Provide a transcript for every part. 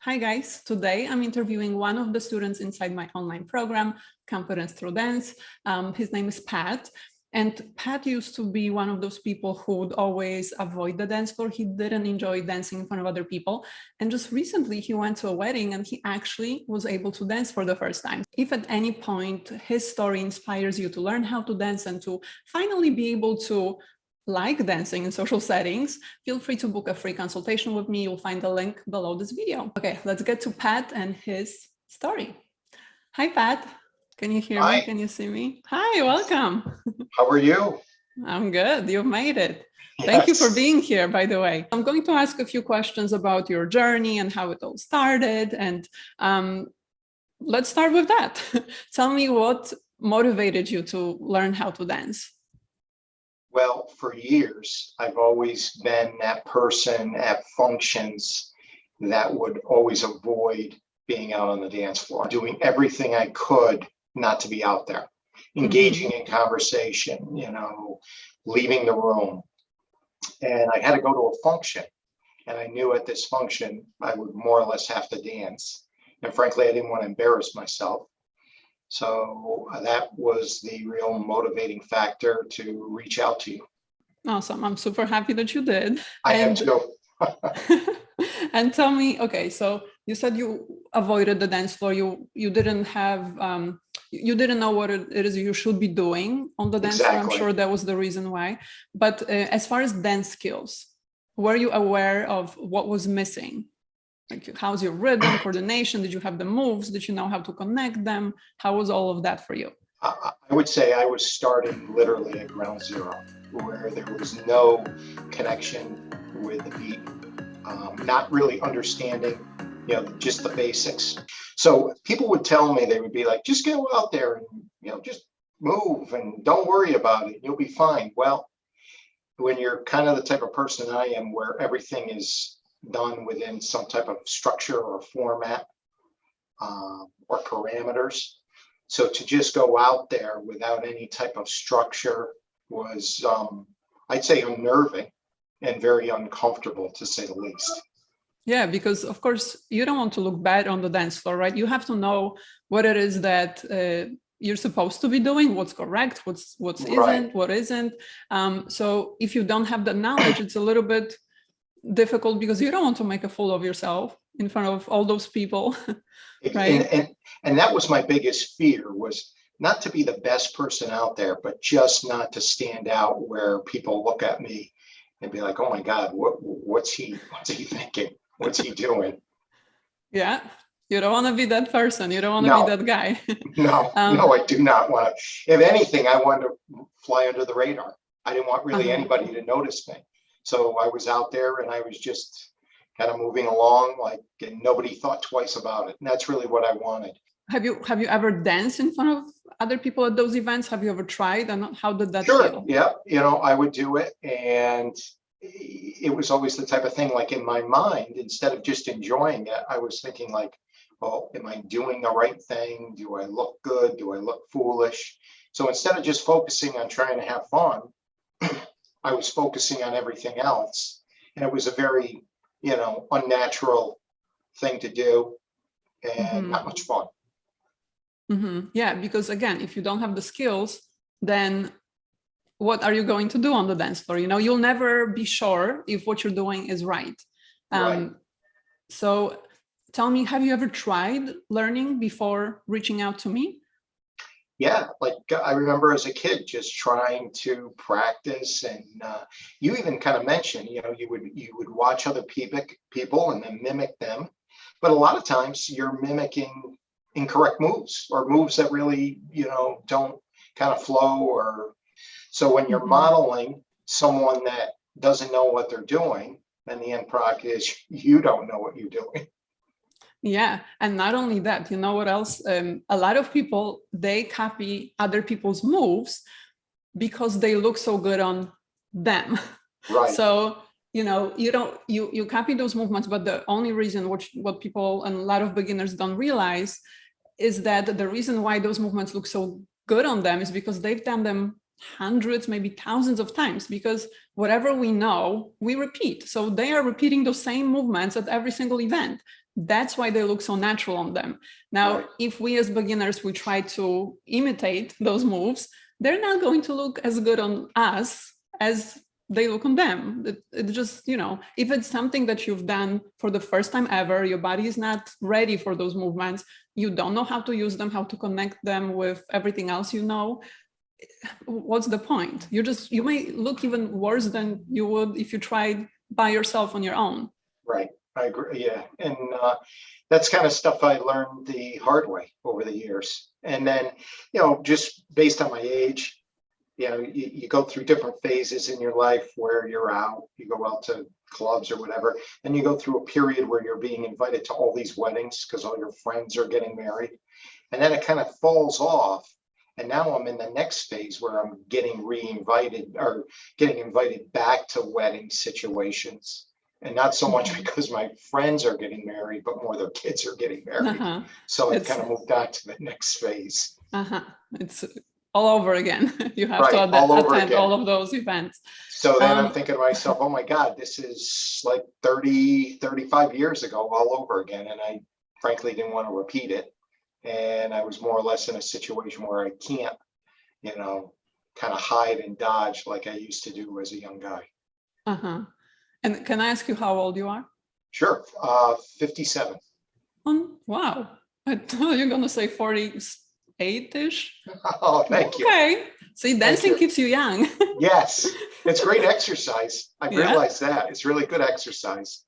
Hi guys, today I'm interviewing one of the students inside my online program, Confidence Through Dance. His name is Pat. And Pat used to be one of those people who would always avoid the dance floor. He didn't enjoy dancing in front of other people. And just recently he went to a wedding and he actually was able to dance for the first time. If at any point his story inspires you to learn how to dance and to finally be able to like dancing in social settings, feel free to book a free consultation with me. You'll find the link below this video. Okay, let's get to Pat and his story. Hi, Pat. Can you hear me? Can you see me? Hi, welcome. How are you? I'm good. You've made it. Yes. Thank you for being here, by the way. I'm going to ask a few questions about your journey and how it all started. And let's start with that. Tell me what motivated you to learn how to dance. Well, for years, I've always been that person at functions that would always avoid being out on the dance floor, doing everything I could not to be out there, engaging in conversation, leaving the room. And I had to go to a function. And I knew at this function, I would more or less have to dance. And frankly, I didn't want to embarrass myself. So that was the real motivating factor to reach out to you. Awesome. I'm super happy that you did. I am too. And tell me, okay, so you said you avoided the dance floor. You didn't have, you didn't know what it is you should be doing on the dance floor. I'm sure that was the reason why. But as far as dance skills, were you aware of what was missing? Like, how's your rhythm, coordination? Did you have the moves? Did you know how to connect them? How was all of that for you? I would say I was starting literally at ground zero, where there was no connection with the beat, not really understanding, just the basics. So people would tell me, they would be like, just go out there and, just move and don't worry about it. You'll be fine. Well, when you're kind of the type of person I am, where everything is done within some type of structure or format or parameters. So to just go out there without any type of structure was, I'd say, unnerving and very uncomfortable, to say the least. Yeah, because of course you don't want to look bad on the dance floor, right? You have to know what it is that you're supposed to be doing, what's correct, what isn't, what isn't. So if you don't have the knowledge, it's a little bit difficult because you don't want to make a fool of yourself in front of all those people, right? And that was my biggest fear, was not to be the best person out there, but just not to stand out where people look at me and be like, oh my God, what's he thinking? What's he doing? Yeah, you don't want to be that person. You don't want to be that guy. No, I do not want to. If anything, I wanted to fly under the radar. I didn't want really anybody to notice me. So I was out there and I was just kind of moving along, and nobody thought twice about it. And that's really what I wanted. Have you ever danced in front of other people at those events? Have you ever tried? And how did that feel? Yeah. I would do it. And it was always the type of thing, like in my mind, instead of just enjoying it, I was thinking like, well, am I doing the right thing? Do I look good? Do I look foolish? So instead of just focusing on trying to have fun, I was focusing on everything else. And it was a very, unnatural thing to do and not much fun. Yeah, because again, if you don't have the skills, then what are you going to do on the dance floor? You'll never be sure if what you're doing is right. So tell me, have you ever tried learning before reaching out to me? Yeah, like I remember as a kid just trying to practice, and you even kind of mentioned, you would watch other people and then mimic them, but a lot of times you're mimicking incorrect moves or moves that really, don't kind of flow. Or so when you're modeling someone that doesn't know what they're doing, then the end product is you don't know what you're doing. Yeah. And not only that, you know what else? A lot of people, they copy other people's moves because they look so good on them. Right. So, you copy those movements, but the only reason what people and a lot of beginners don't realize is that the reason why those movements look so good on them is because they've done them hundreds, maybe thousands of times, because whatever we know, we repeat. So they are repeating those same movements at every single event. That's why they look so natural on them. Now, Right. if we as beginners, we try to imitate those moves, they're not going to look as good on us as they look on them. It just, if it's something that you've done for the first time ever, your body is not ready for those movements, you don't know how to use them, how to connect them with everything else what's the point? You may look even worse than you would if you tried by yourself on your own. Right. I agree. Yeah. And that's kind of stuff I learned the hard way over the years. And then, just based on my age, you go through different phases in your life where you're out, you go out to clubs or whatever, and you go through a period where you're being invited to all these weddings because all your friends are getting married. And then it kind of falls off. And now I'm in the next phase where I'm getting re-invited or getting invited back to wedding situations. And not so much because my friends are getting married, but more their kids are getting married. So I've kind of moved on to the next phase. It's all over again. You have to attend all of those events. So then I'm thinking to myself, oh my God, this is like 30, 35 years ago all over again. And I frankly didn't want to repeat it. And I was more or less in a situation where I can't, kind of hide and dodge like I used to do as a young guy. And can I ask you how old you are? Sure. 57. Wow. I thought you were going to say 48-ish. Oh, thank you. Okay. See, dancing keeps you young. Yes. It's great exercise. I realized that. It's really good exercise.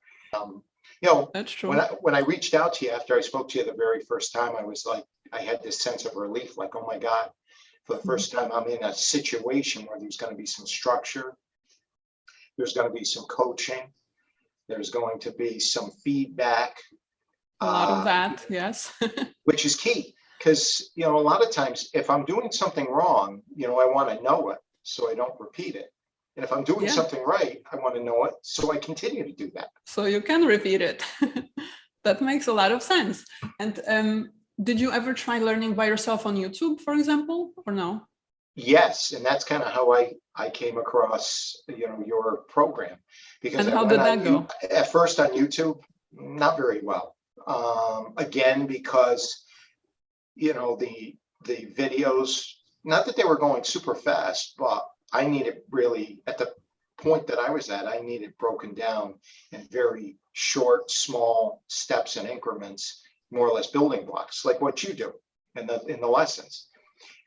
That's true. When I reached out to you after I spoke to you the very first time, I was like, I had this sense of relief, like, oh my God, for the first time I'm in a situation where there's going to be some structure. There's going to be some coaching. There's going to be some feedback. A lot of that, yes. Which is key because, a lot of times if I'm doing something wrong, I want to know it so I don't repeat it. And if I'm doing something right, I want to know it so I continue to do that. So you can repeat it. That makes a lot of sense. And did you ever try learning by yourself on YouTube, for example, or no? Yes, and that's kind of how I came across, your program. Because and how did that go? At first on YouTube, not very well. Again, because, the videos, not that they were going super fast, but I needed really, at the point that I was at, I needed broken down in very short, small steps and increments, more or less building blocks, like what you do in the lessons.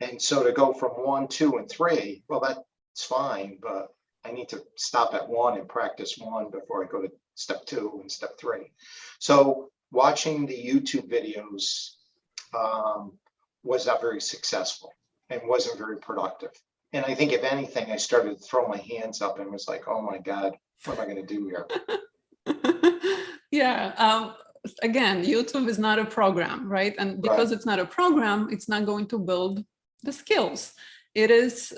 And so to go from 1, 2, and 3, well, that's fine, but I need to stop at 1 and practice 1 before I go to step 2 and step 3. So watching the YouTube videos was not very successful and wasn't very productive. And I think if anything, I started to throw my hands up and was like, oh my God, what am I going to do here? Again, YouTube is not a program, right? And because it's not a program, it's not going to build the skills. It is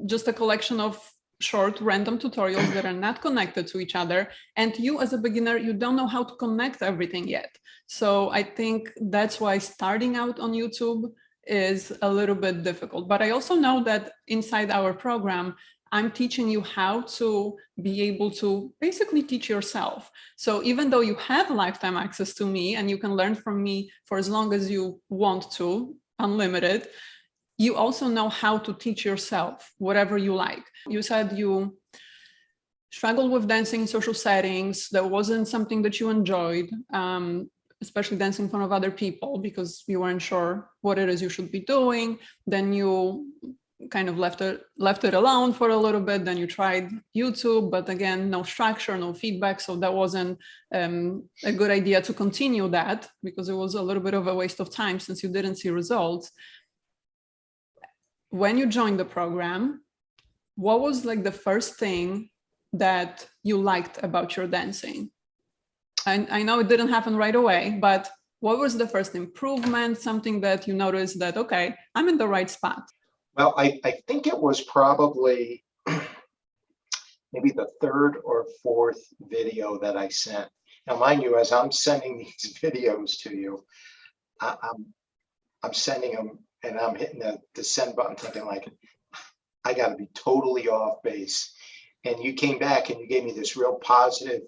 just a collection of short random tutorials that are not connected to each other. And you as a beginner, you don't know how to connect everything yet. So I think that's why starting out on YouTube is a little bit difficult. But I also know that inside our program, I'm teaching you how to be able to basically teach yourself. So even though you have lifetime access to me and you can learn from me for as long as you want to, unlimited, you also know how to teach yourself whatever you like. You said you struggled with dancing in social settings. That wasn't something that you enjoyed, especially dancing in front of other people because you weren't sure what it is you should be doing. Then you kind of left it alone for a little bit. Then you tried YouTube, but again, no structure, no feedback. So that wasn't a good idea to continue that because it was a little bit of a waste of time since you didn't see results. When you joined the program, what was like the first thing that you liked about your dancing? And I know it didn't happen right away, but what was the first improvement, something that you noticed that, okay, I'm in the right spot? Well, I think it was probably maybe the 3rd or 4th video that I sent. Now, mind you, as I'm sending these videos to you, I'm sending them and I'm hitting the send button thinking like, I got to be totally off base. And you came back and you gave me this real positive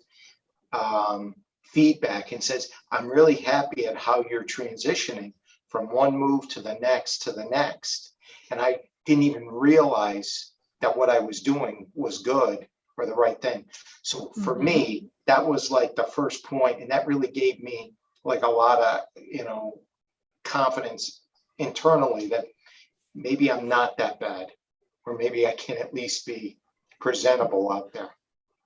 feedback and says, I'm really happy at how you're transitioning from one move to the next to the next. And I didn't even realize that what I was doing was good or the right thing. So for me, that was like the first point, and that really gave me like a lot of, confidence internally that maybe I'm not that bad, or maybe I can at least be presentable out there.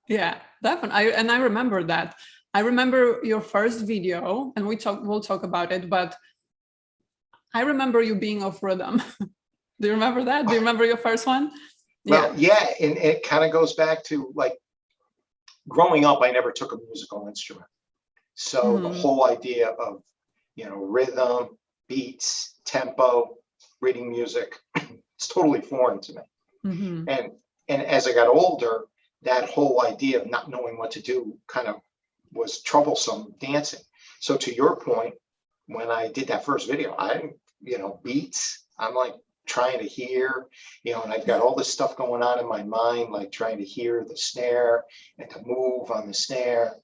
Yeah, definitely. And I remember that. I remember your first video, and we'll talk about it, but I remember you being off rhythm. Do you remember that? Do you remember your first one? Well, yeah, and it kind of goes back to like growing up, I never took a musical instrument. So the whole idea of, rhythm, beats, tempo, reading music, it's totally foreign to me. And as I got older, that whole idea of not knowing what to do kind of was troublesome dancing. So to your point, when I did that first video, beats, I'm like trying to hear, and I've got all this stuff going on in my mind, like trying to hear the snare and to move on the snare.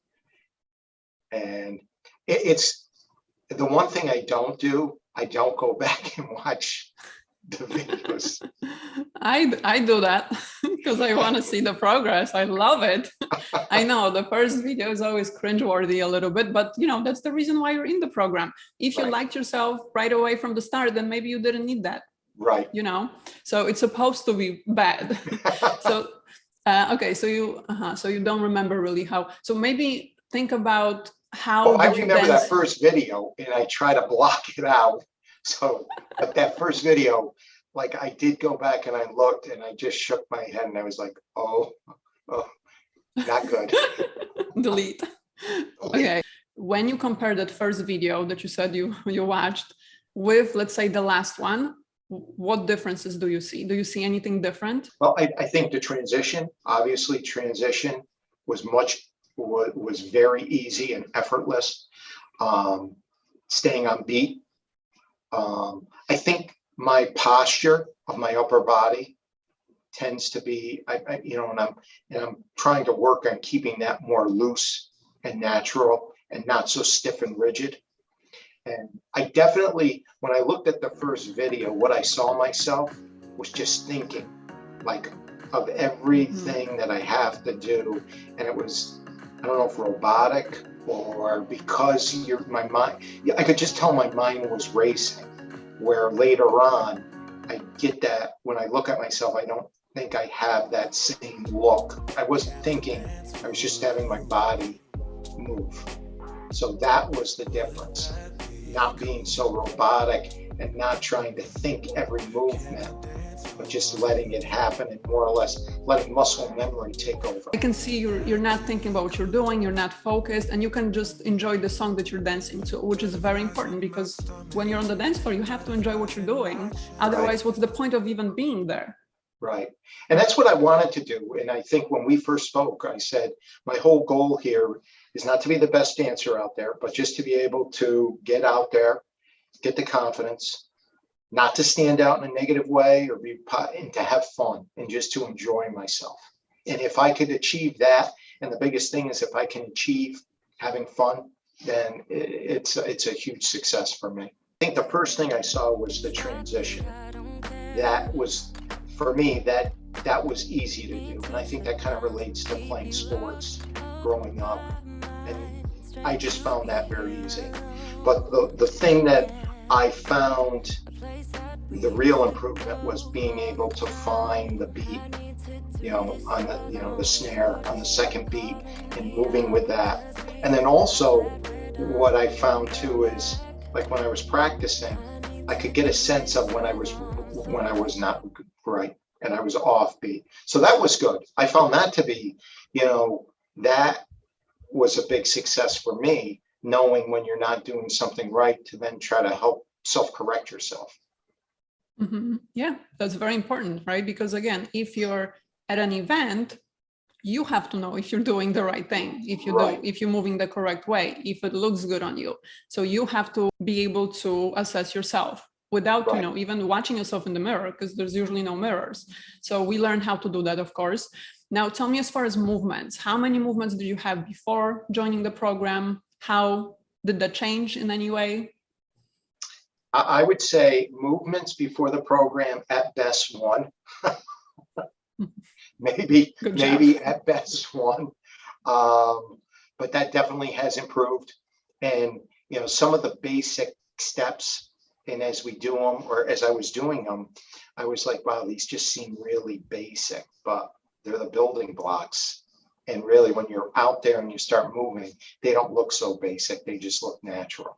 And it's the one thing I don't do. I don't go back and watch the videos. I do that because I want to see the progress. I love it. I know the first video is always cringeworthy a little bit, but that's the reason why you're in the program. If you liked yourself right away from the start, then maybe you didn't need that. Right. So it's supposed to be bad. So okay, so you don't remember really how. So maybe think about how. I remember that first video, and I try to block it out. So, but that first video, like I did go back and I looked, and I just shook my head, and I was like, oh, not good. Delete. Okay. When you compare that first video that you said you watched with, let's say, the last one, what differences do you see? Do you see anything different? Well, I think the transition was very easy and effortless. Staying on beat. I think my posture of my upper body tends to be, and I'm trying to work on keeping that more loose and natural and not so stiff and rigid. And I definitely, when I looked at the first video, what I saw myself was just thinking like of everything that I have to do. And it was, I don't know if robotic or because my mind, I could just tell my mind was racing, where later on, I get that when I look at myself, I don't think I have that same look. I wasn't thinking, I was just having my body move. So that was the difference. Not being so robotic and not trying to think every movement, but just letting it happen and more or less letting muscle memory take over. I can see you're not thinking about what you're doing, you're not focused, and you can just enjoy the song that you're dancing to, which is very important because when you're on the dance floor, you have to enjoy what you're doing. Otherwise, what's the point of even being there? Right. And that's what I wanted to do. And I think when we first spoke, I said, my whole goal here is not to be the best dancer out there, but just to be able to get out there, get the confidence, not to stand out in a negative way and to have fun and just to enjoy myself. And if I could achieve that, and the biggest thing is if I can achieve having fun, then it's a huge success for me. I think the first thing I saw was the transition. That was, for me, that was easy to do. And I think that kind of relates to playing sports growing up. And I just found that very easy. But the thing that I found the real improvement was being able to find the beat, on the snare on the second beat and moving with that. And then also what I found too is like when I was practicing, I could get a sense of when I was not right and I was off beat. So that was good. I found that to be, that was a big success for me, knowing when you're not doing something right to then try to help self-correct yourself. Yeah, that's very important, right? Because again, if you're at an event, you have to know if you're doing the right thing, if you're moving the correct way, if it looks good on you. So you have to be able to assess yourself without, even watching yourself in the mirror, because there's usually no mirrors. So we learn how to do that, of course. Now, tell me, as far as movements, how many movements did you have before joining the program? How did that change in any way? I would say movements before the program at best one, Good job. maybe at best one. But that definitely has improved. And, some of the basic steps, and as we do them, or as I was doing them, I was like, wow, these just seem really basic, but they're the building blocks. And really, when you're out there and you start moving, they don't look so basic. They just look natural.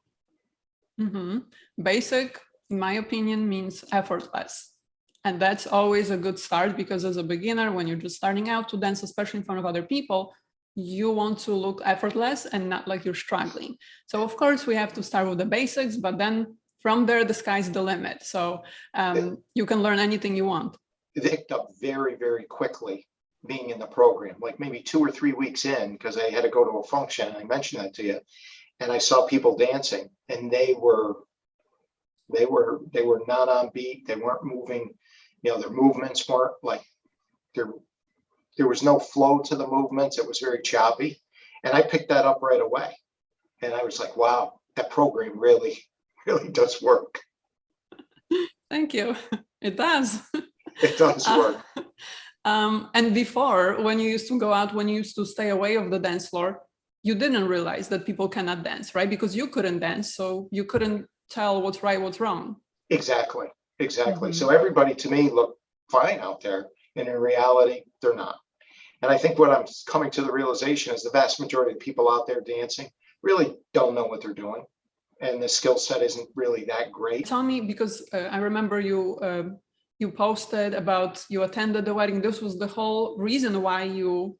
Mm-hmm. Basic, in my opinion, means effortless. And that's always a good start, because as a beginner, when you're just starting out to dance, especially in front of other people, you want to look effortless and not like you're struggling. So of course we have to start with the basics, but then from there, the sky's the limit. So you can learn anything you want. They picked up very, very quickly being in the program, like maybe 2 or 3 weeks in, because I had to go to a function, and I mentioned that to you, and I saw people dancing, and they were not on beat. They weren't moving, their movements weren't like, there was no flow to the movements. It was very choppy, and I picked that up right away, and I was like, wow, that program really, really does work. Thank you. It does. It does work. And before, when you used to go out, when you used to stay away of the dance floor, you didn't realize that people cannot dance, right? Because you couldn't dance, so you couldn't tell what's right, what's wrong. Exactly. Mm-hmm. So everybody to me looked fine out there, and in reality, they're not. And I think what I'm coming to the realization is the vast majority of people out there dancing really don't know what they're doing, and the skill set isn't really that great. Tell me, because I remember you posted about you attended the wedding. This was the whole reason why you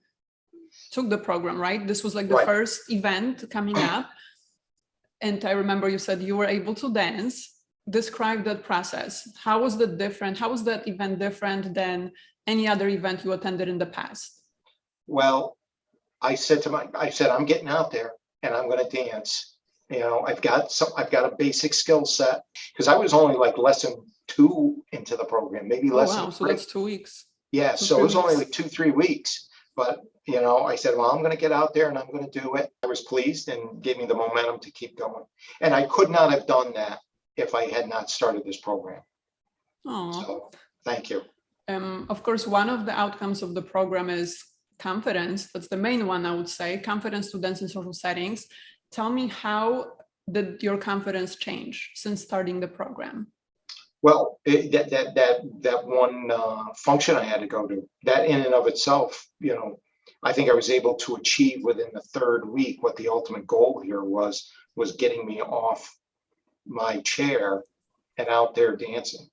took the program, right? This was like the first event coming up. And I remember you said you were able to dance. Describe that process. How was that different? How was that event different than any other event you attended in the past? Well, I said, I'm getting out there and I'm going to dance. I've got a basic skill set, because I was only like lesson 2 into the program, maybe lesson 3. So that's 2 weeks. Yeah, so it was only like 2-3 weeks. But, I said, well, I'm going to get out there and I'm going to do it. I was pleased, and gave me the momentum to keep going. And I could not have done that if I had not started this program. Oh, so thank you. Of course, one of the outcomes of the program is confidence. That's the main one, I would say. Confidence to dance in social settings. Tell me, how did your confidence change since starting the program? Well, that one function I had to go to, that in and of itself, I think I was able to achieve within the 3rd week what the ultimate goal here was getting me off my chair and out there dancing.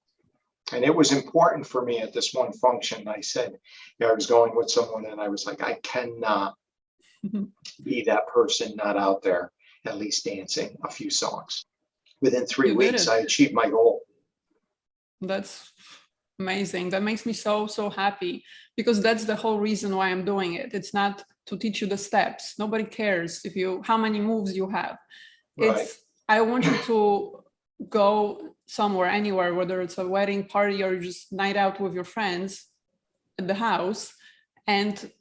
And it was important for me at this one function. I said, I was going with someone, and I was like, I cannot be that person not out there at least dancing a few songs. Within 3 weeks, I achieved my goal. That's amazing. That makes me so, so happy, because that's the whole reason why I'm doing it. It's not to teach you the steps. Nobody cares how many moves you have. Right. I want you to go somewhere, anywhere, whether it's a wedding party or just night out with your friends at the house. And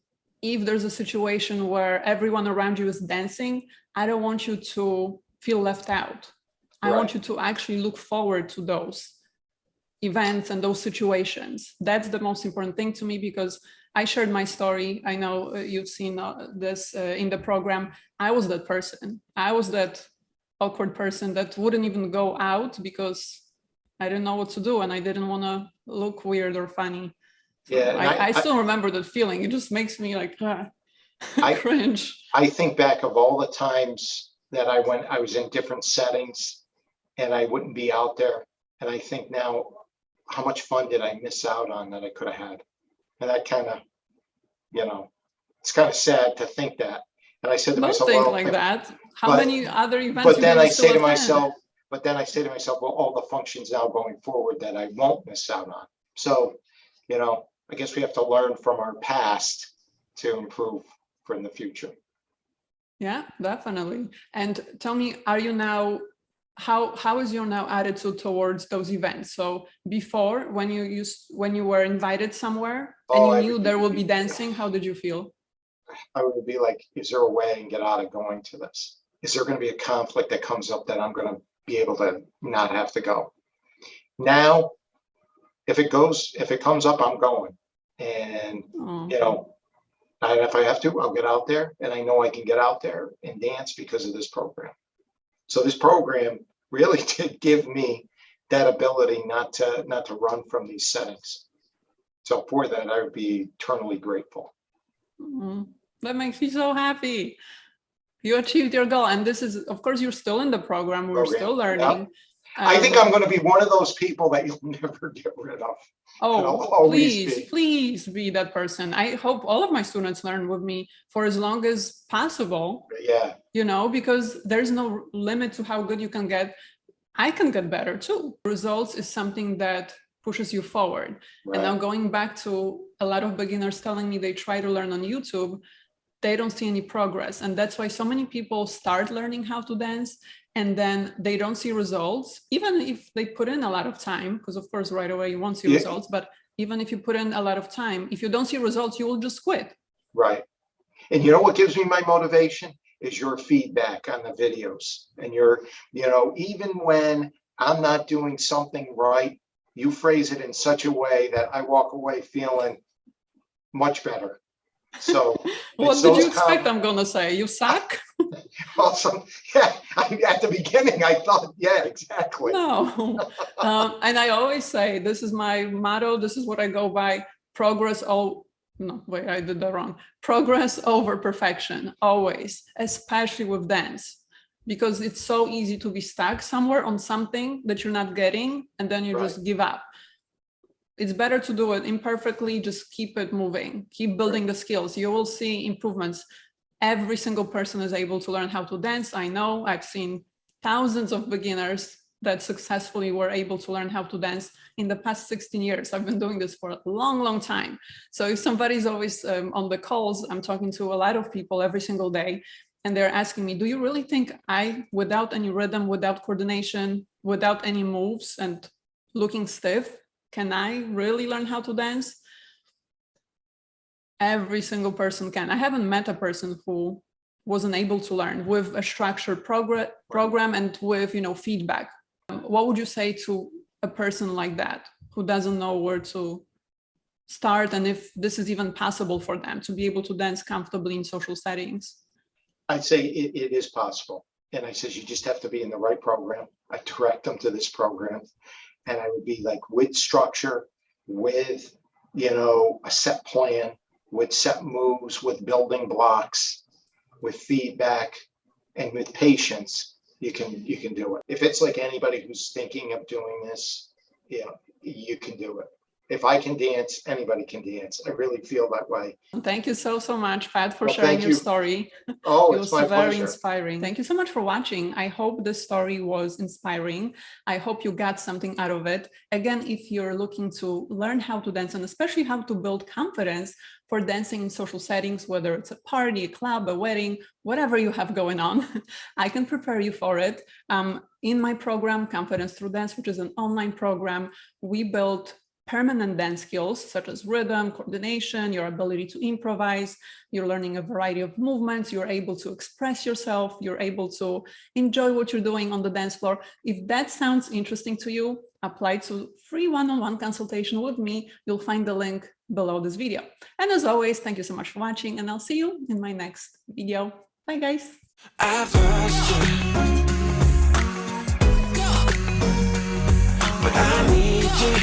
if there's a situation where everyone around you is dancing, I don't want you to feel left out. I want you to actually look forward to those events and those situations. That's the most important thing to me, because I shared my story. I know you've seen this in the program. I was that person. I was that awkward person that wouldn't even go out because I didn't know what to do, and I didn't want to look weird or funny. So yeah, I still remember that feeling. It just makes me like cringe. I think back of all the times that I was in different settings and I wouldn't be out there. And I think now, how much fun did I miss out on that I could have had? And that kind of, it's kind of sad to think that. And I said to myself, don't think like that. How many other events? But then I say to myself, well, all the functions now going forward that I won't miss out on. So, I guess we have to learn from our past to improve for in the future. Yeah, definitely. And tell me, are you now, how is your now attitude towards those events? So before, when you were invited somewhere and you knew there would be dancing, how did you feel? I would be like, is there a way I can get out of going to this? Is there going to be a conflict that comes up that I'm going to be able to not have to go? Now, if it comes up, I'm going. And, you know, and if I have to, I'll get out there, and I know I can get out there and dance because of this program. So this program really did give me that ability not to run from these settings. So for that, I would be eternally grateful. That makes me so happy. You achieved your goal. And this is, of course, you're still in the program. We're still learning. Yep. I think I'm going to be one of those people that you'll never get rid of. Oh, please be that person. I hope all of my students learn with me for as long as possible. Yeah. You know, because there's no limit to how good you can get. I can get better too. Results is something that pushes you forward. Right. And now going back to a lot of beginners telling me they try to learn on YouTube, they don't see any progress. And that's why so many people start learning how to dance and then they don't see results, even if they put in a lot of time, because of course, right away you won't see results, but even if you put in a lot of time, if you don't see results, you will just quit. Right. And you know what gives me my motivation is your feedback on the videos. And even when I'm not doing something right, you phrase it in such a way that I walk away feeling much better. So what did you expect I'm going to say? You suck? Awesome. Yeah. At the beginning, I thought, yeah, exactly. No. And I always say, this is my motto. This is what I go by. Progress. No, wait, I did that wrong. Progress over perfection, always, especially with dance, because it's so easy to be stuck somewhere on something that you're not getting, and then you just give up. It's better to do it imperfectly, just keep it moving, keep building the skills. You will see improvements. Every single person is able to learn how to dance. I know I've seen thousands of beginners that successfully were able to learn how to dance in the past 16 years. I've been doing this for a long, long time. So if somebody's always on the calls, I'm talking to a lot of people every single day, and they're asking me, do you really think without any rhythm, without coordination, without any moves and looking stiff, can I really learn how to dance? Every single person can. I haven't met a person who wasn't able to learn with a structured program and with, feedback. What would you say to a person like that who doesn't know where to start and if this is even possible for them to be able to dance comfortably in social settings? I'd say it is possible. And I says, you just have to be in the right program. I direct them to this program. And I would be like with structure, with, a set plan, with set moves, with building blocks, with feedback, and with patience, you can do it. If it's like anybody who's thinking of doing this, you can do it. If I can dance, anybody can dance. I really feel that way. Thank you so much, Pat, for sharing your story. Oh, it was was very pleasure. Inspiring. Thank you so much for watching. I hope this story was inspiring. I hope you got something out of it. Again, if you're looking to learn how to dance and especially how to build confidence for dancing in social settings, whether it's a party, a club, a wedding, whatever you have going on, I can prepare you for it. In my program, Confidence Through Dance, which is an online program, we built permanent dance skills such as rhythm, coordination, your ability to improvise. You're learning a variety of movements. You're able to express yourself. You're able to enjoy what you're doing on the dance floor. If that sounds interesting to you, apply to free one-on-one consultation with me. You'll find the link below this video. And as always, thank you so much for watching, and I'll see you in my next video. Bye, guys. I've lost you, but I need you.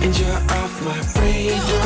And you're off my radar.